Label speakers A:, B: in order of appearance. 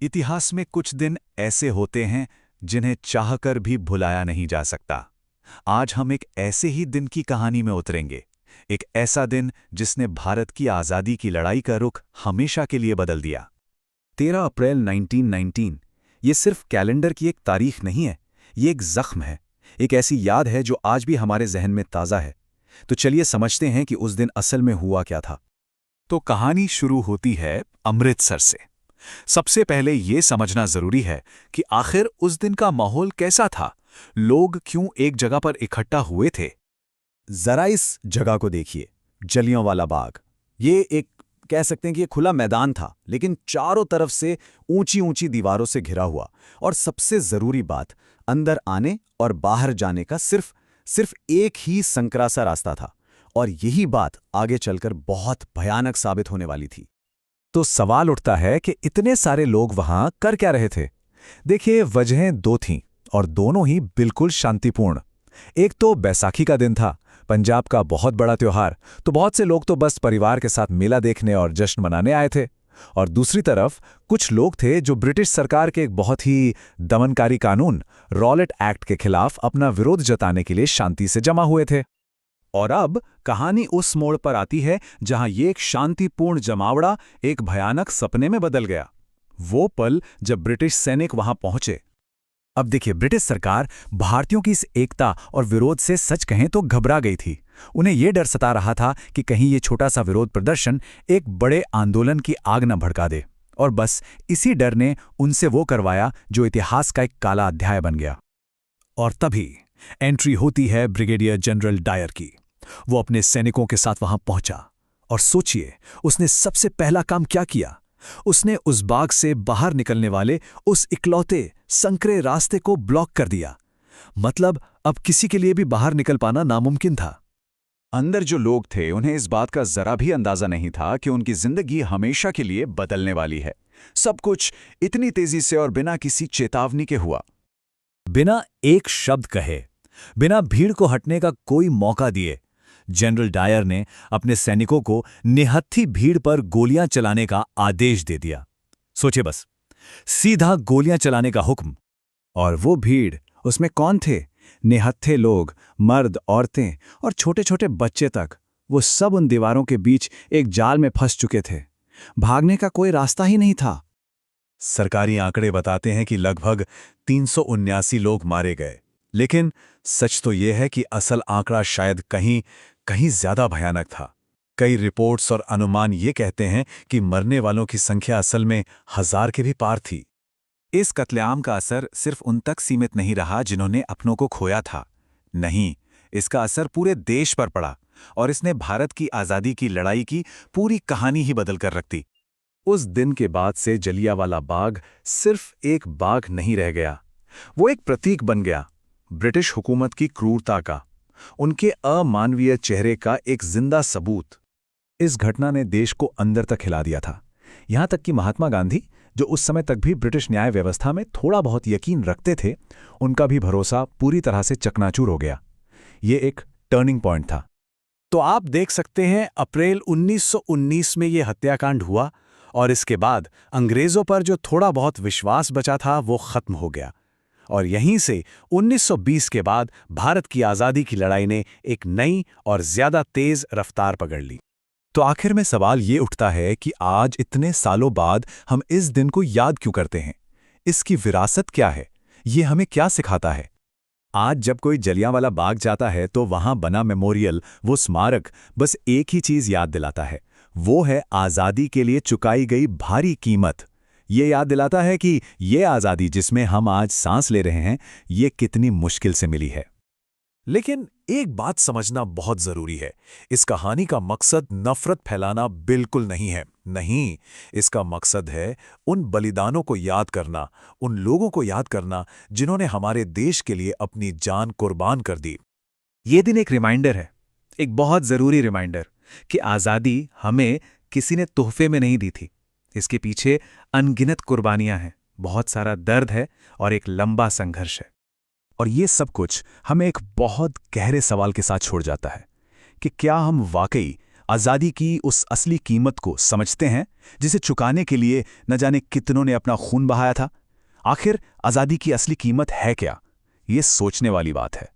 A: इतिहास में कुछ दिन ऐसे होते हैं जिन्हें चाहकर भी भुलाया नहीं जा सकता। आज हम एक ऐसे ही दिन की कहानी में उतरेंगे। एक ऐसा दिन जिसने भारत की आज़ादी की लड़ाई का रुख हमेशा के लिए बदल दिया। 13 अप्रैल 1919 ये सिर्फ कैलेंडर की एक तारीख नहीं है, ये एक जख्म है, एक ऐसी याद है जो आज भी हमारे जहन में ताज़ा है। तो चलिए समझते हैं कि उस दिन असल में हुआ क्या था। तो कहानी शुरू होती है अमृतसर से। सबसे पहले ये समझना जरूरी है कि आखिर उस दिन का माहौल कैसा था, लोग क्यों एक जगह पर इकट्ठा हुए थे। जरा इस जगह को देखिए, जलियांवाला बाग। ये एक कह सकते हैं कि ये खुला मैदान था, लेकिन चारों तरफ से ऊंची ऊंची दीवारों से घिरा हुआ। और सबसे जरूरी बात, अंदर आने और बाहर जाने का सिर्फ एक ही संकरा सा रास्ता था। और यही बात आगे चलकर बहुत भयानक साबित होने वाली थी। तो सवाल उठता है कि इतने सारे लोग वहां कर क्या रहे थे। देखिए, वजहें दो थीं और दोनों ही बिल्कुल शांतिपूर्ण। एक तो बैसाखी का दिन था, पंजाब का बहुत बड़ा त्योहार, तो बहुत से लोग तो बस परिवार के साथ मेला देखने और जश्न मनाने आए थे। और दूसरी तरफ कुछ लोग थे जो ब्रिटिश सरकार के एक बहुत ही दमनकारी कानून रॉलेट एक्ट के खिलाफ अपना विरोध जताने के लिए शांति से जमा हुए थे। और अब कहानी उस मोड़ पर आती है जहां ये एक शांतिपूर्ण जमावड़ा एक भयानक सपने में बदल गया। वो पल जब ब्रिटिश सैनिक वहां पहुंचे। अब देखिए, ब्रिटिश सरकार भारतीयों की इस एकता और विरोध से सच कहें तो घबरा गई थी। उन्हें यह डर सता रहा था कि कहीं ये छोटा सा विरोध प्रदर्शन एक बड़े आंदोलन की आग न भड़का दे। और बस इसी डर ने उनसे वो करवाया जो इतिहास का एक काला अध्याय बन गया। और तभी एंट्री होती है ब्रिगेडियर जनरल डायर की। वो अपने सैनिकों के साथ वहां पहुंचा और सोचिए, उसने सबसे पहला काम क्या किया। उसने उस बाग से बाहर निकलने वाले उस इकलौते संकरे रास्ते को ब्लॉक कर दिया। मतलब अब किसी के लिए भी बाहर निकल पाना नामुमकिन था। अंदर जो लोग थे उन्हें इस बात का जरा भी अंदाजा नहीं था कि उनकी जिंदगी हमेशा के लिए बदलने वाली है। सब कुछ इतनी तेजी से और बिना किसी चेतावनी के हुआ। बिना एक शब्द कहे, बिना भीड़ को हटने का कोई मौका दिए, जनरल डायर ने अपने सैनिकों को निहत्थी भीड़ पर गोलियां चलाने का आदेश दे दिया। सोचे बस, सीधा गोलियां चलाने का हुक्म। और वो भीड़, उसमें कौन थे? निहत्थे लोग, मर्द, औरतें और छोटे छोटे बच्चे तक। वो सब उन दीवारों के बीच एक जाल में फंस चुके थे। भागने का कोई रास्ता ही नहीं था। सरकारी आंकड़े बताते हैं कि लगभग 379 लोग मारे गए, लेकिन सच तो यह है कि असल आंकड़ा शायद कहीं कहीं ज्यादा भयानक था। कई रिपोर्ट्स और अनुमान ये कहते हैं कि मरने वालों की संख्या असल में 1000 के भी पार थी। इस कत्लेआम का असर सिर्फ उन तक सीमित नहीं रहा जिन्होंने अपनों को खोया था। नहीं, इसका असर पूरे देश पर पड़ा और इसने भारत की आज़ादी की लड़ाई की पूरी कहानी ही बदल कर रख दी। उस दिन के बाद से जलियांवाला बाग सिर्फ एक बाग नहीं रह गया, वो एक प्रतीक बन गया। ब्रिटिश हुकूमत की क्रूरता का, उनके अमानवीय चेहरे का एक जिंदा सबूत। इस घटना ने देश को अंदर तक हिला दिया था। यहां तक कि महात्मा गांधी, जो उस समय तक भी ब्रिटिश न्याय व्यवस्था में थोड़ा बहुत यकीन रखते थे, उनका भी भरोसा पूरी तरह से चकनाचूर हो गया। ये एक टर्निंग पॉइंट था। तो आप देख सकते हैं, अप्रैल 1919 में यह हत्याकांड हुआ और इसके बाद अंग्रेजों पर जो थोड़ा बहुत विश्वास बचा था वो खत्म हो गया। और यहीं से 1920 के बाद भारत की आज़ादी की लड़ाई ने एक नई और ज्यादा तेज रफ्तार पकड़ ली। तो आखिर में सवाल ये उठता है कि आज इतने सालों बाद हम इस दिन को याद क्यों करते हैं? इसकी विरासत क्या है? ये हमें क्या सिखाता है? आज जब कोई जलियांवाला बाग जाता है तो वहां बना मेमोरियल, वो स्मारक बस एक ही चीज याद दिलाता है। वो है आज़ादी के लिए चुकाई गई भारी कीमत। ये याद दिलाता है कि ये आज़ादी जिसमें हम आज सांस ले रहे हैं, ये कितनी मुश्किल से मिली है। लेकिन एक बात समझना बहुत जरूरी है, इस कहानी का मकसद नफरत फैलाना बिल्कुल नहीं है। नहीं, इसका मकसद है उन बलिदानों को याद करना, उन लोगों को याद करना जिन्होंने हमारे देश के लिए अपनी जान कुर्बान कर दी। ये दिन एक रिमाइंडर है, एक बहुत जरूरी रिमाइंडर कि आज़ादी हमें किसी ने तोहफे में नहीं दी थी। इसके पीछे अनगिनत कुर्बानियां हैं, बहुत सारा दर्द है और एक लंबा संघर्ष है। और ये सब कुछ हमें एक बहुत गहरे सवाल के साथ छोड़ जाता है कि क्या हम वाकई आज़ादी की उस असली कीमत को समझते हैं जिसे चुकाने के लिए न जाने कितनों ने अपना खून बहाया था। आखिर आज़ादी की असली कीमत है क्या? ये सोचने वाली बात है।